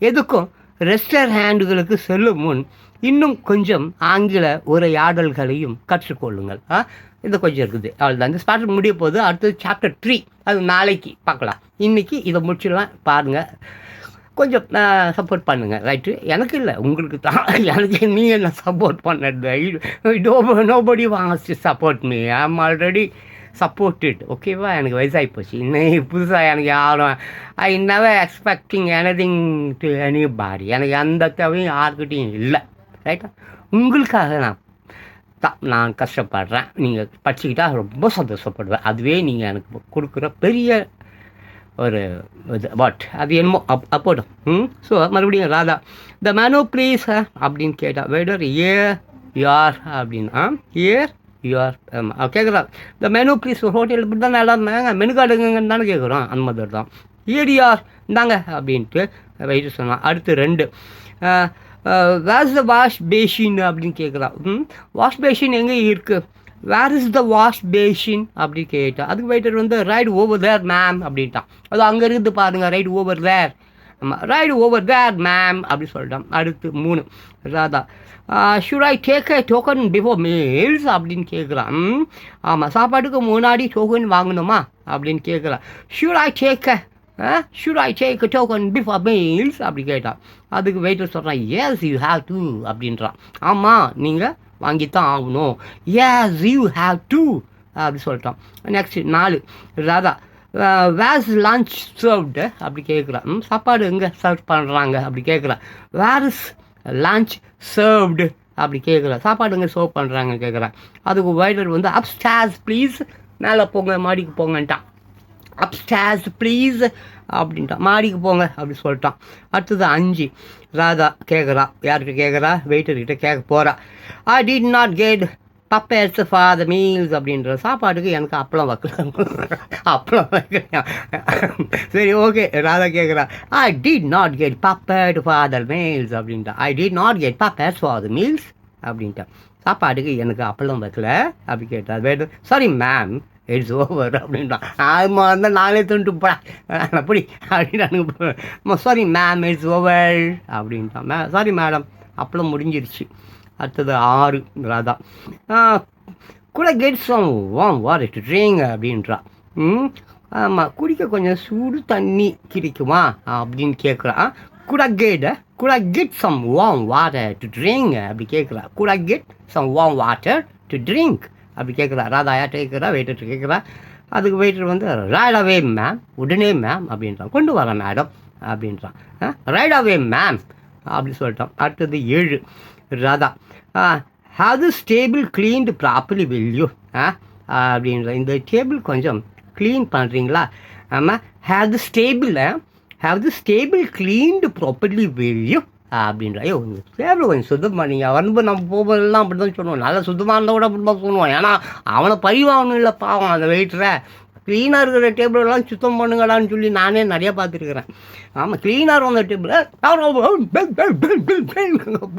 எதுக்கும் ரெஸ்டாரண்ட்டுகளுக்கு செல்லும் முன் இன்னும் கொஞ்சம் ஆங்கில உரையாடல்களையும் கற்றுக்கொள்ளுங்கள். இது கொஞ்சம் இருக்குது, அவ்வளோதான். இந்த ஸ்பாட் முடிய போது அடுத்தது சாப்டர் 3, அது நாளைக்கு பார்க்கலாம். இன்றைக்கி இதை முடிச்சிடலாம். பாருங்கள், கொஞ்சம் சப்போர்ட் பண்ணுங்கள். ரைட்டு, எனக்கு இல்லை உங்களுக்கு தான். எனக்கு நீங்கள் என்ன சப்போர்ட் பண்ணது? நோபடி வாங்க சப்போர்ட் மீ, ஐ ஆம் ஆல்ரெடி சப்போர்ட்டட். ஓகேவா? எனக்கு வயசாகி போச்சு. இன்னும் புதுசாக எனக்கு யாரும் I never expecting anything to anybody. எனக்கு எந்த தேவையும் யாருக்கிட்டையும் இல்லை. ரைட்டா? உங்களுக்காக நான் கஷ்டப்படுறேன். நீங்கள் படிச்சுக்கிட்டால் ரொம்ப சந்தோஷப்படுவேன். அதுவே நீங்கள் எனக்கு கொடுக்குற பெரிய ஒரு இது அது என்னமோ அப்போடும். ஸோ மறுபடியும் ராதா த மேனோ ப்ளீஸ் அப்படின்னு கேட்டால் வெடர் யார் அப்படின்னா யார் கேட்குறா. த மெனு ப்ளீஸ் ஹோட்டல் இப்படி தான் எல்லாம் மெனு கார்டுங்கன்னு தானே கேட்குறோம். அந்த மாதிரி தான் யார் இந்தாங்க அப்படின்ட்டு வெயிட்டு சொன்னான். அடுத்து 2 வேர்ஸ் த வாஷ் பேஷின் அப்படின்னு கேட்குறா. வாஷ் பேஷின் எங்கே இருக்குது? Where is the wash basin அப்படி கேட்டா. அதுக்கு waiter right over there ma'am அப்படின்ட்டான். அது அங்கே இருக்குது பாருங்கள், ரைட் ஓவர் தேர். ஆமாம், ரைட் ஓவர் தேர் மேம் அப்படி சொல்லிட்டான். அடுத்து 3 Radha should I take a token before meals அப்படின்னு கேட்குறான். ஆமாம், சாப்பாட்டுக்கு முன்னாடி டோக்கன் வாங்கணுமா அப்படின்னு கேட்குறான். Should I take a token before meals அப்படி கேட்டான். அதுக்கு வெயிட்டர் சொல்கிறான் எஸ் யூ ஹேவ் டு அப்படின்றான். ஆமாம், நீங்கள் வாங்கித்தான் ஆகணும். எஸ் யூ ஹேவ் டு அப்படி சொல்லிட்டான். Next 4 Radha where's lunch served அப்படி கேட்குறான். சாப்பாடு எங்கே சர்வ் பண்ணுறாங்க அப்படி கேட்குறான். வேர் இஸ் லன்ச் சர்வ்டு அப்படி கேட்குறான். சாப்பாடு எங்கே சர்வ் பண்ணுறாங்கன்னு கேட்குறான். அதுக்கு வெயிட்டர் அப்ஸ்டேர்ஸ் ப்ளீஸ், மேலே போங்க மாடிக்கு போங்கன்ட்டான். அப்ஸ்டேர்ஸ் ப்ளீஸ் அப்படின்ட்டான். மாடிக்கு போங்க அப்படி சொல்லிட்டான். அடுத்தது 5 ராதா கேட்குறா. யார்கிட்ட கேட்குறா? வெயிட்டர்கிட்ட கேட்க போகிறா. I did not get papers for the meals அப்படின்ற. சாப்பாட்டுக்கு எனக்கு அப்பளம் வைக்கலாம். சரி, ஓகே. ராதா கேட்குறா. I did not get papered for the meals அப்படின்ட்டா. I did not get papers for the meals அப்படின்ட்டான். சாப்பாட்டுக்கு எனக்கு அப்பளம் வைக்கல அப்படி கேட்டா. Waiter sorry ma'am it's over அப்படின்ட்டான். அது நானே துண்டு போடேன் அப்படி அப்படின்ட்டானுங்க. சாரி மேம் இட்ஸ் ஓவர் அப்படின்ட்டான். சாரி மேடம், அப்பளம் முடிஞ்சிருச்சு. அடுத்தது 6 ராதா கூட get some warm water to drink அப்படின்றா. ஆமாம், குடிக்க கொஞ்சம் சூடு தண்ணி கிடைக்குமா அப்படின்னு கேட்குறான். கூட get some warm water to drink அப்படி கேட்குறா. கூட get some warm water to drink அப்படி கேட்குறா. ராதா யார்கிட்ட கேட்குறா? வெயிட்டர் கேட்குறா. அதுக்கு வெயிட்டர் ரைட் அவே மேம், உடனே மேம் அப்படின்றான். கொண்டு வரேன் மேடம் அப்படின்றான். ரைட் அவே மேம் அப்படி சொல்லிட்டான். அடுத்தது 7 Radha have this table cleaned properly will you அப்படின்ற. இந்த டேபிள் கொஞ்சம் க்ளீன் பண்ணுறீங்களா? ஆமாம், have this table cleaned properly will you அப்படின்ற. ஐயோ, டேபிள் கொஞ்சம் சுத்தம் பண்ணிங்க. நம்ம போகும்போதெல்லாம் அப்படி தான் சொல்லுவோம். நல்லா சுத்தமாக இருந்தால் கூட அப்படி தான் சொல்லுவோம். ஏன்னா அவனை பழிவாகணும் இல்லை, பாவம் அந்த வெயிட்டரை. க்ளீனாக இருக்கிற டேபிளெல்லாம் சுத்தம் பண்ணுங்களான்னு சொல்லி நானே நிறையா பார்த்துருக்குறேன். ஆமாம், க்ளீனாக வந்த டேபிள்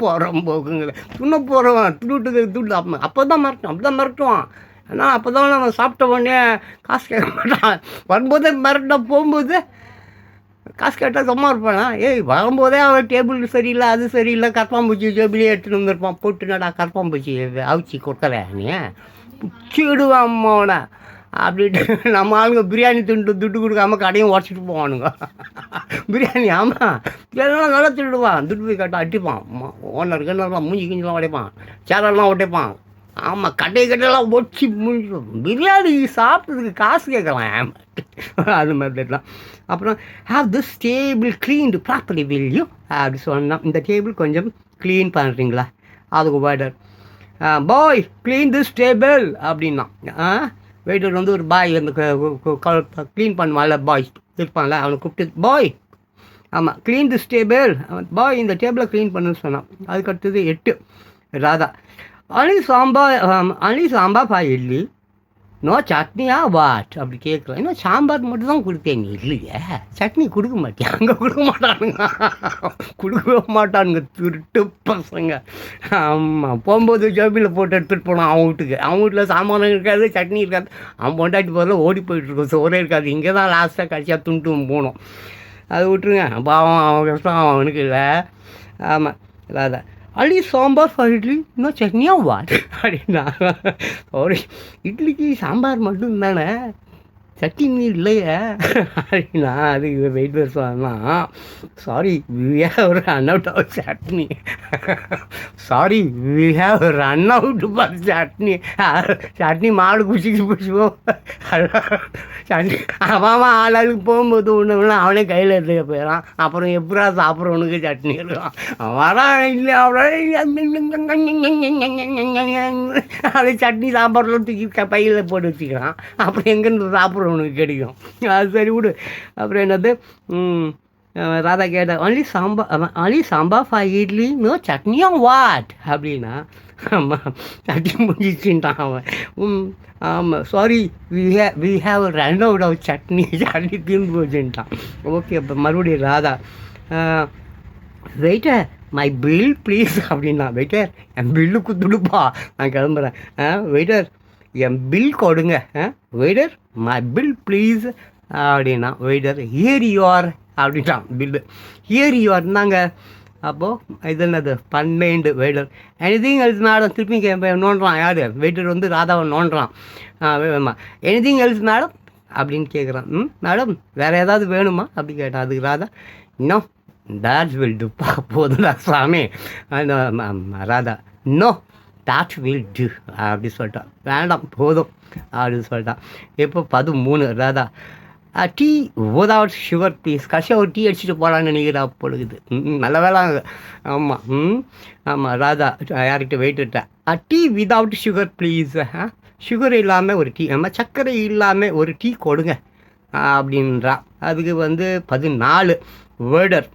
போகிறோம் போகுங்க துண்ண போகிறவன் துட்டு அப்போ தான் மிரட்டுவான். ஏன்னா அப்போ தான் நம்ம சாப்பிட்ட உடனே காசு கேட்க மாட்டான். வரும்போதே மிரட்ட, போகும்போது காசு கேட்டால் சும்மா இருப்பானா? ஏய் வரும்போதே அவன் டேபிள் சரியில்லை, அது சரியில்லை, கரப்பாம்பூச்சி ஜேபிலே எடுத்துகிட்டு வந்துருப்பான். போட்டு நடா கரப்பாம்பூச்சி அவிச்சி கொடுக்கல நீ பிடிச்சிடுவான் அம்மாவனை அப்படின்ட்டு நம்ம ஆளுங்க பிரியாணி துட்டு கொடுக்காம கடையும் உடச்சிட்டு போவானுங்க. பிரியாணி ஆமாம் எல்லாம் நல்லா திடுவான். துட்டு போய் கேட்டால் அடிப்பான். ஓனர் கிணறுலாம் மூஞ்சி கிஞ்சிலாம் உடைப்பான், சேரெல்லாம் உடைப்பான். ஆமாம் கட்டையெல்லாம் ஒடிச்சு முடிஞ்சிடும். பிரியாணி சாப்பிட்றதுக்கு காசு கேட்கலாம் அது மாதிரிலாம். அப்புறம் have this table cleaned properly will you அப்படி சொன்னால், இந்த டேபிள் கொஞ்சம் க்ளீன் பண்ணுறீங்களா? அதுக்கு waiter bye clean this table அப்படின்னா, வெயிட்டர் வந்து ஒரு பாய் அந்த க்ளீன் பண்ணுவான்ல பாய் இருப்பான்ல, அவனை கூப்பிட்டு பாய் ஆமாம் க்ளீன் திஸ் டேபிள், பாய் இந்த டேபிளை க்ளீன் பண்ணுன்னு சொன்னான். அதுக்கடுத்தது 8 ராதா அனி சாம்பார் பா இட்லி நோ சட்னியா வாட் அப்படி கேட்கலாம். இன்னும் சாம்பார் மட்டும் தான் கொடுத்தேன் நீ இல்லையே, சட்னி கொடுக்க மாட்டேன். அங்கே கொடுக்க மாட்டானுங்க, கொடுக்கவே மாட்டானுங்க திருட்டு பசங்க. ஆமாம் போகும்போது ஜோபியில் போட்டு எடுத்துகிட்டு போனான் அவன் வீட்டுக்கு. அவன் வீட்டில் சாமானும் இருக்காது, சட்னி இருக்காது. அவன் பொண்டாட்டி போதில் ஓடி போயிட்டுருக்கோம், சோறே இருக்காது. இங்கே தான் லாஸ்ட்டாக கடைசியாக துண்டு போனோம். அது விட்டுருங்க, பாவம் அவன் கஷ்டம் அவனுக்கு இல்லை. ஆமாம் அதான் அடி சாம்பார் ஃபார் இட்லி இன்னும் சட்னியாக வாட் அப்படின்னா, சாரி இட்லிக்கு சாம்பார் மட்டும் தானே, சட்னி இல்லையே அப்படின்னா. அதுக்கு வெயிட் சொன்னால் sorry we have run out of chutney, sorry we have run out for chutney. Chutney மாடு குச்சிக்கு பிடிச்சிப்போம் சட்னி. அவன் ஆளாளுக்கு போகும்போது ஒன்று அவனே கையில் எடுத்துக்க போயிடறான். அப்புறம் எப்படா சாப்பிட்றவனுக்கு சட்னி இருக்கான். வரான் இல்லை அவளை சட்னி சாப்பாடுலாம் தூக்கி பையில் போட்டு வச்சுக்கிறான். அப்புறம் எங்கேருந்து சாப்பிட்றவனுக்கு கிடைக்கும்? அது சரி விடு. அப்புறம் என்னது ராதா கேட்ட only sambar for idli no சட்னியா வாட் அப்படின்னா, ஆமாம் சட்னி முடிச்சுட்டான் அவன். ஆமாம் sorry we have run out of chutney தீர்ந்து போச்சுட்டான். ஓகே அப்போ மறுபடியும் Radha waiter my bill please அப்படின்னா, வெயிட்டர் என் பில்லு கொடுத்துடுப்பா நான் கிளம்புறேன். வெயிட்டர் என் பில் கொடுங்க, வெயிட்டர் மை பில் ப்ளீஸ் அப்படின்னா, வெயிட்டர் ஹியர் யூஆர் அப்படின்ட்டான் பில்லு. ஹியர் யூஆர்னாங்க. அப்போது இது என்னது 12 வெயிட்டர் எனிதிங் எல்ஸ் மேடம் திருப்பி நோண்டுறான். யார் வெயிட்டர் வந்து ராதாவை நோண்டுறான். எனிதிங் எல்ஸ் மேடம் அப்படின்னு கேட்குறான். மேடம் வேறு ஏதாவது வேணுமா அப்படி கேட்டான். அதுக்கு ராதா இன்னும் that will do போதும்டா சாமி. Radha no that will do அப்படி சொல்லிட்டான். வேண்டாம் போதும் அப்படின்னு சொல்லிட்டான். இப்போ 13 Radha tea without sugar please. கடைசியாக ஒரு டீ அடிச்சுட்டு போகலான்னு நினைக்கிறா பொழுது. நல்ல வேலை. ஆமாம் ஆமாம் ராதா யார்கிட்ட வெயிட்டுட்டேன் tea without sugar please. Sugar இல்லாமல் ஒரு டீ, நம்ம சர்க்கரை இல்லாமல் ஒரு டீ கொடுங்க அப்படின்றா. அதுக்கு வந்து 14 வேர்டர்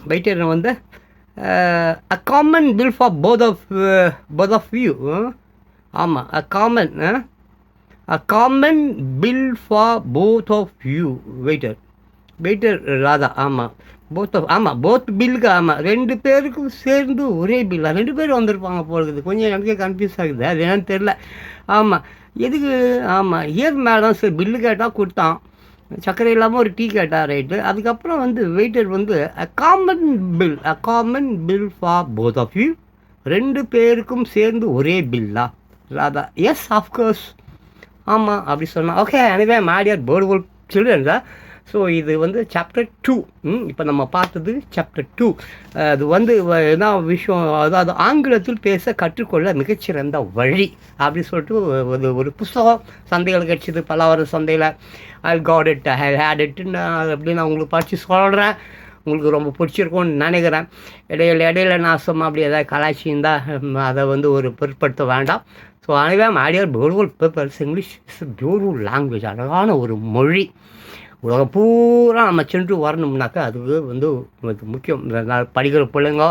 வெயிட்டர் வந்து a common bill for both of you. ஆமாம் a common bill for both of you waiter Radha. ஆமாம் போத் பில்லுக்கு. ஆமாம் 2 பேருக்கும் சேர்ந்து ஒரே பில்லா? 2 பேர் வந்திருப்பாங்க போகிறது. கொஞ்சம் எனக்கே கன்ஃபியூஸ் ஆகுது, அது என்னன்னு தெரில. ஆமாம் எதுக்கு? ஆமாம் ஏர் மேடம் சரி பில்லு கேட்டால் கொடுத்தான், சர்க்கரை இல்லாமல் ஒரு டீ கேட்டால் ரைட்டு. அதுக்கப்புறம் வந்து வெயிட்டர் வந்து a common bill for both of you 2 பேருக்கும் சேர்ந்து ஒரே பில்லா? Radha S of course. ஆமாம் அப்படி சொன்னால் ஓகே. எனவே மாடியார் போர்டுவோல் சில்ட்ரன்ஸா. ஸோ இது வந்து சாப்டர் 2. இப்போ நம்ம பார்த்தது சாப்டர் 2. அது வந்து என்ன விஷயம், அதாவது ஆங்கிலத்தில் பேச கற்றுக்கொள்ள மிகச்சிறந்த வழி அப்படி சொல்லிட்டு ஒரு புஸ்தகம் சந்தைகள் கிடச்சிது, பலவர சந்தையில். I got it, I hate இட்டுன்னு அப்படின்னு நான் உங்களுக்கு படித்து சொல்கிறேன். உங்களுக்கு ரொம்ப பிடிச்சிருக்கும்னு நினைக்கிறேன். இடையில நாசமாக அப்படி எதாவது கலாச்சிருந்தால் அதை வந்து ஒரு பொருட்படுத்த வேண்டாம். ஸோ அனைவரும் ஆடியர் beautiful papers. English is beautiful language, அழகான ஒரு மொழி. உலகம் பூரா நம்ம சென்று வரணும்னாக்கா அதுக்கு வந்து முக்கியம். படிக்கிற பிள்ளைங்க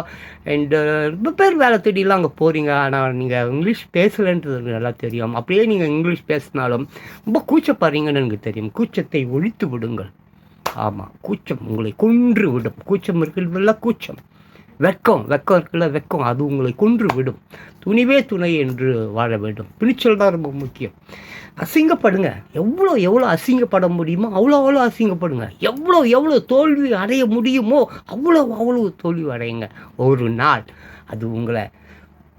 அண்டு ரொம்ப பேர் வேலை தேடிலாம் அங்கே போகிறீங்க. ஆனால் நீங்கள் இங்கிலீஷ் பேசலைன்றது நல்லா தெரியும். அப்படியே நீங்கள் இங்கிலீஷ் பேசினாலும் ரொம்ப கூச்சப்படுறீங்கன்னு எனக்கு தெரியும். கூச்சத்தை ஒழித்து விடுங்கள். ஆமாம் கூச்சம் உங்களை கொன்று விடும். கூச்சம் இருக்கிறதில்ல, கூச்சம் வெக்கம் இருக்குல்ல, வெக்கம் அது உங்களை கொன்று விடும். துணிவே துணை என்று வாழ வேண்டும். துணிச்சல் தான் ரொம்ப முக்கியம். அசிங்கப்படுங்க, எவ்வளோ அசிங்கப்பட முடியுமோ அவ்வளோ அசிங்கப்படுங்க. எவ்வளோ தோல்வி அடைய முடியுமோ அவ்வளோ தோல்வி அடையுங்க. ஒரு நாள் அது உங்களை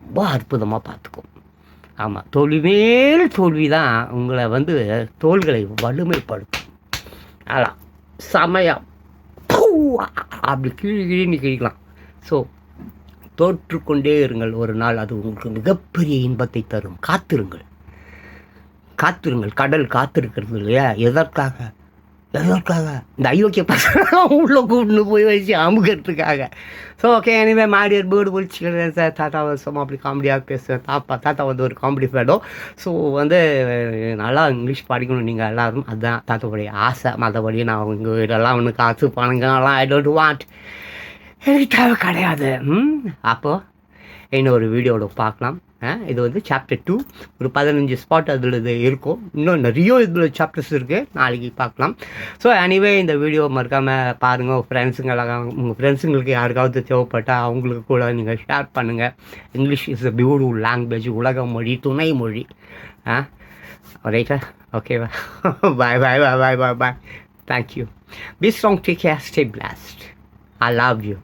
ரொம்ப அற்புதமாக பார்த்துக்கும். ஆமாம், தோல்வி மேல் தோல்வி தான் உங்களை தோள்களை வலிமைப்படுத்தும். அதான் சமயம் அப்படி கீழே கிழிக்கலாம். ஸோ தோற்றுக்கொண்டே இருங்கள். ஒரு நாள் அது உங்களுக்கு மிகப்பெரிய இன்பத்தை தரும். காத்திருங்கள். கடல் காத்திருக்கிறது இல்லையா? எதற்காக இந்த அயோக்கிய பசங்க உள்ளே கூப்பிட்டு போய் வச்சு அமுக்கிறதுக்காக. So okay, anyway மாடியர் bird பிடிச்சிக்கிறேன் sir. தாத்தா வருஷமாக அப்படி காமெடியாக பேசுவேன். தாத்தா ஒரு காமெடி ஃபேடோ. ஸோ நல்லா இங்கிலீஷ் படிக்கணும் நீங்கள் எல்லோரும். அதுதான் தாத்தாவுடைய ஆசை. மற்றபடி நான் உங்கள் வீடெல்லாம் ஒன்று காசு பணங்கள்லாம் ஐ டோன்ட் வாண்ட், எனக்கு தேவை கிடையாது. அப்போது இன்னொரு வீடியோவில் பார்க்கலாம். இது சாப்டர் 2, ஒரு 15 ஸ்பாட் அதில் இது இருக்கும். இன்னும் நிறைய இதில் சாப்டர்ஸ் இருக்குது. நாளைக்கு பார்க்கலாம். ஸோ எனிவே இந்த வீடியோ மறக்காமல் பாருங்கள். உங்கள் ஃப்ரெண்ட்ஸுங்களுக்கு யாருக்காவது தேவைப்பட்டால் அவங்களுக்கு கூட நீங்கள் ஷேர் பண்ணுங்கள். English is a beautiful language, உலக மொழி, துணை மொழி. ரைட்டா? ஓகேவா? Bye. Thank you. Be strong, take care, stay blessed. I love you.